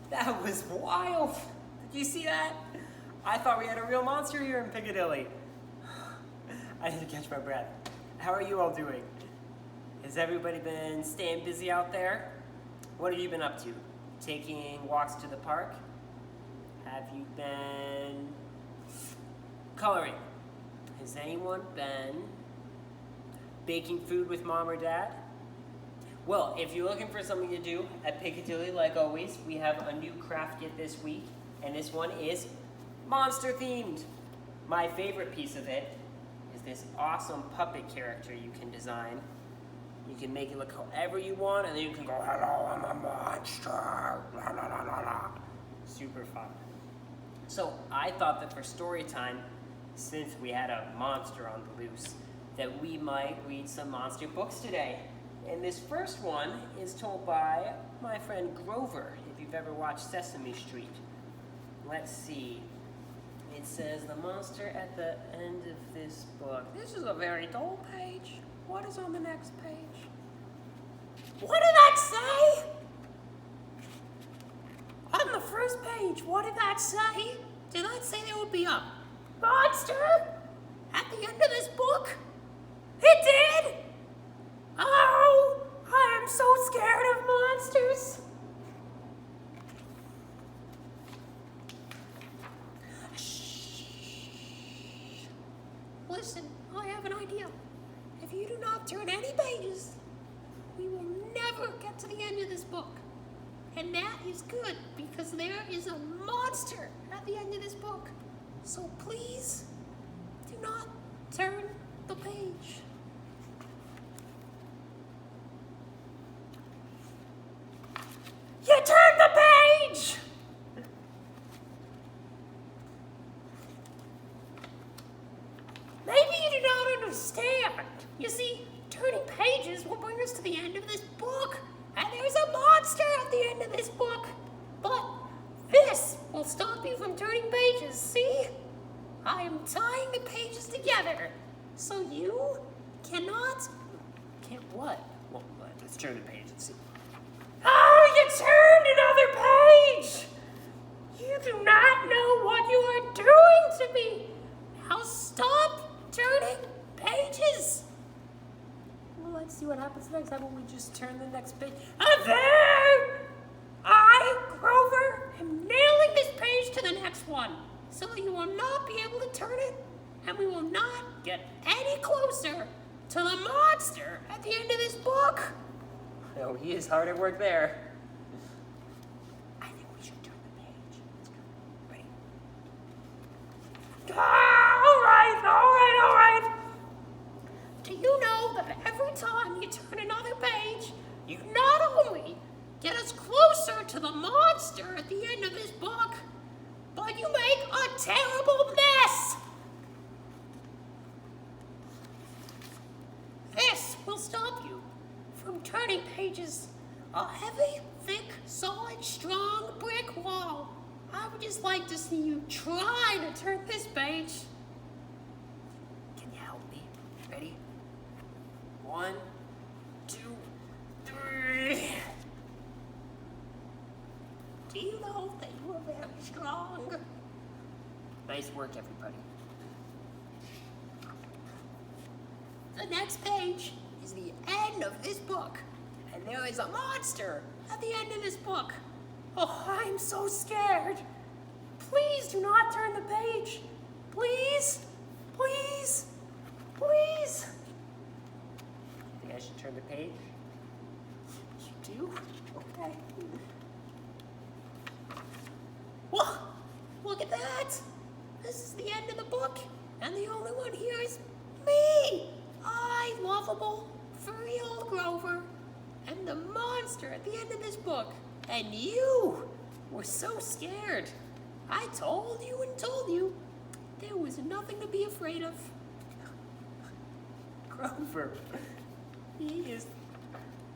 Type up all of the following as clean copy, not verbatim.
That was wild. Did you see that? I thought we had a real monster here in Piccadilly. I need to catch my breath. How are you all doing? Has everybody been staying busy out there? What have you been up to? Taking walks to the park? Have you been coloring? Has anyone been baking food with mom or dad? Well, if you're looking for something to do at Piccadilly, like always, we have a new craft kit this week, and this one is monster themed. My favorite piece of it is this awesome puppet character you can design. You can make it look however you want, and then you can go, "Hello, I'm a monster." La, la, la, la, la. Super fun. So I thought that for story time, since we had a monster on the loose, that we might read some monster books today. And this first one is told by my friend Grover, if you've ever watched Sesame Street. Let's see. It says, the monster at the end of this book. This is a very dull page. What is on the next page? What did that say? On the first page, what did that say? Did that say there would be a monster at the end of this book? It did? Oh, I am so scared of monsters. Shh. Listen, I have an idea. If you do not turn any pages, we will never get to the end of this book. And that is good, because there is a monster at the end of this book. So please, do not turn the page. You turned the page! Maybe you do not understand. You see, turning pages will bring us to the end of this book. And there's a monster at the end of this book. But this will stop you from turning pages, see? I am tying the pages together. So you cannot... Can't what? Well, let's turn the page and see. Oh, you turned another page! You do not know what you are doing to me. Now stop turning pages. Well, let's see what happens next time when we just turn the next page. And there! I, Grover, am nailing this page to the next one. So you will not be able to turn it, and we will not get any closer to the monster at the end of this book. Oh, he is hard at work there. I think we should turn the page. Let's go. Ready? All right. Do you know that every time you turn another page, you not only get us closer to the monster at the end of this book, but you make a terrible mess? This will stop you from turning pages. A heavy, thick, solid, strong brick wall. I would just like to see you try to turn this page. Can you help me? Ready? 1, 2, 3. Do you know that you are very strong? Nice work, everybody. The next page is the end of this book, and there is a monster at the end of this book. Oh, I'm so scared. Please do not turn the page. Please, please, please. You think I should turn the page? You do? Okay. Whoa, look at that. This is the end of the book, and the only one here is me. I, lovable, furry old Grover, am the monster at the end of this book. And you were so scared. I told you. There was nothing to be afraid of. Grover, he is...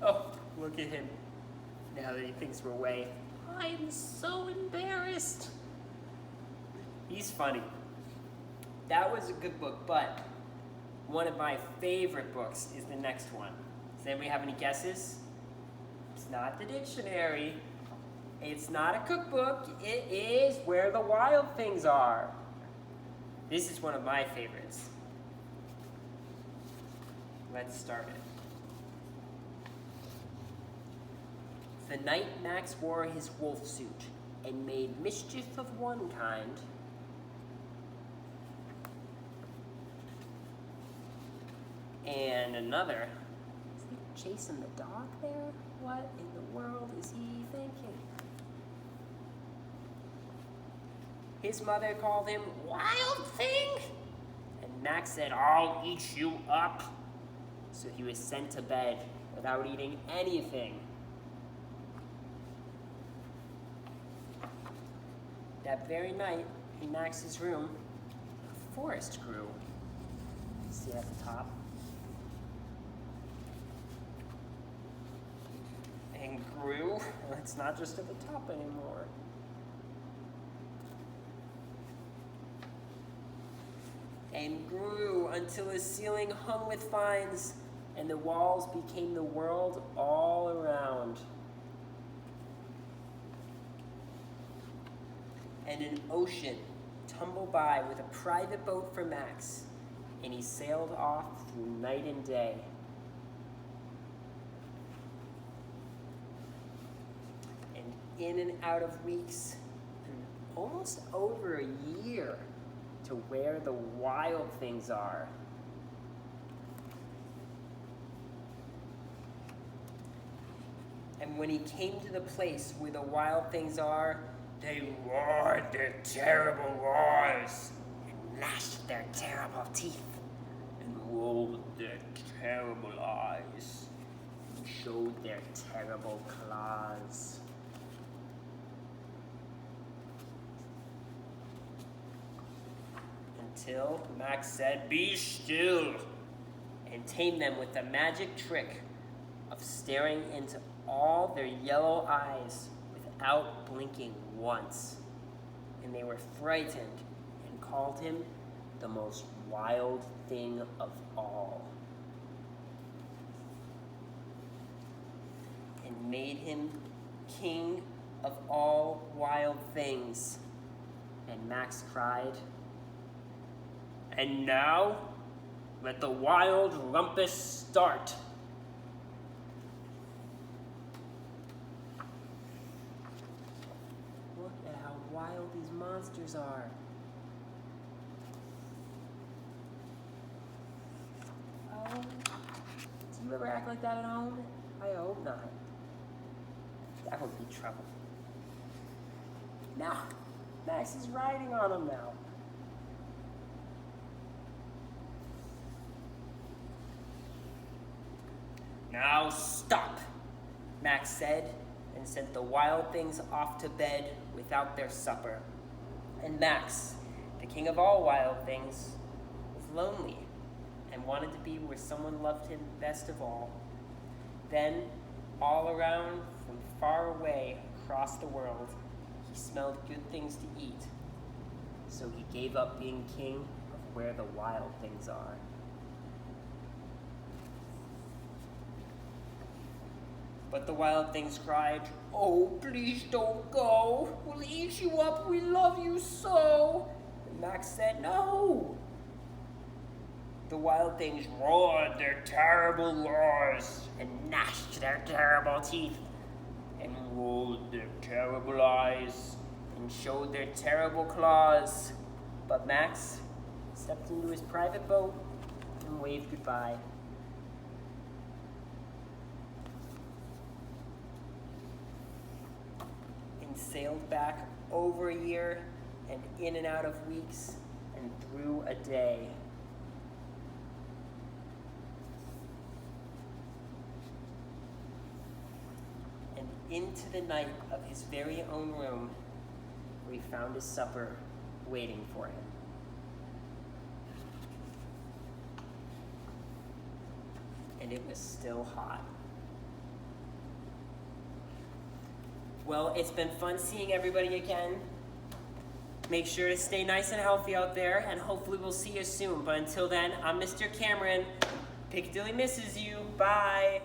Oh, look at him. Now that he thinks we're away. I am so embarrassed. He's funny. That was a good book, but one of my favorite books is the next one. Does anybody have any guesses? It's not the dictionary. It's not a cookbook, it is Where the Wild Things Are. This is one of my favorites. Let's start it. The night Max wore his wolf suit and made mischief of one kind, and another. Is he chasing the dog there? What in the world is he thinking? His mother called him Wild Thing, and Max said, I'll eat you up. So he was sent to bed without eating anything. That very night, in Max's room, a forest grew. See at the top? And grew. It's not just at the top anymore. And grew until his ceiling hung with vines, and the walls became the world all around. And an ocean tumbled by with a private boat for Max, and he sailed off through night and day. And in and out of weeks, and almost over a year, to where the wild things are. And when he came to the place where the wild things are, they roared their terrible roars, and gnashed their terrible teeth, and rolled their terrible eyes, and showed their terrible claws. Until Max said, Be still, and tamed them with the magic trick of staring into all their yellow eyes without blinking once. And they were frightened and called him the most wild thing of all. And made him king of all wild things. And Max cried, And now, let the wild rumpus start. Look at how wild these monsters are. Oh, do you ever act like that at home? I hope not. That would be trouble. Now, Max is riding on them now. Now stop, Max said, and sent the wild things off to bed without their supper. And Max, the king of all wild things, was lonely and wanted to be where someone loved him best of all. Then, all around, from far away across the world, he smelled good things to eat. So he gave up being king of where the wild things are. But the wild things cried, Oh, please don't go. We'll eat you up. We love you so. And Max said, No. The wild things roared their terrible roars and gnashed their terrible teeth and rolled their terrible eyes and showed their terrible claws. But Max stepped into his private boat and waved goodbye. And sailed back over a year and in and out of weeks and through a day. And into the night of his very own room, where he found his supper waiting for him. And it was still hot. Well, it's been fun seeing everybody again. Make sure to stay nice and healthy out there, and hopefully we'll see you soon. But until then, I'm Mr. Cameron. Piccadilly misses you. Bye.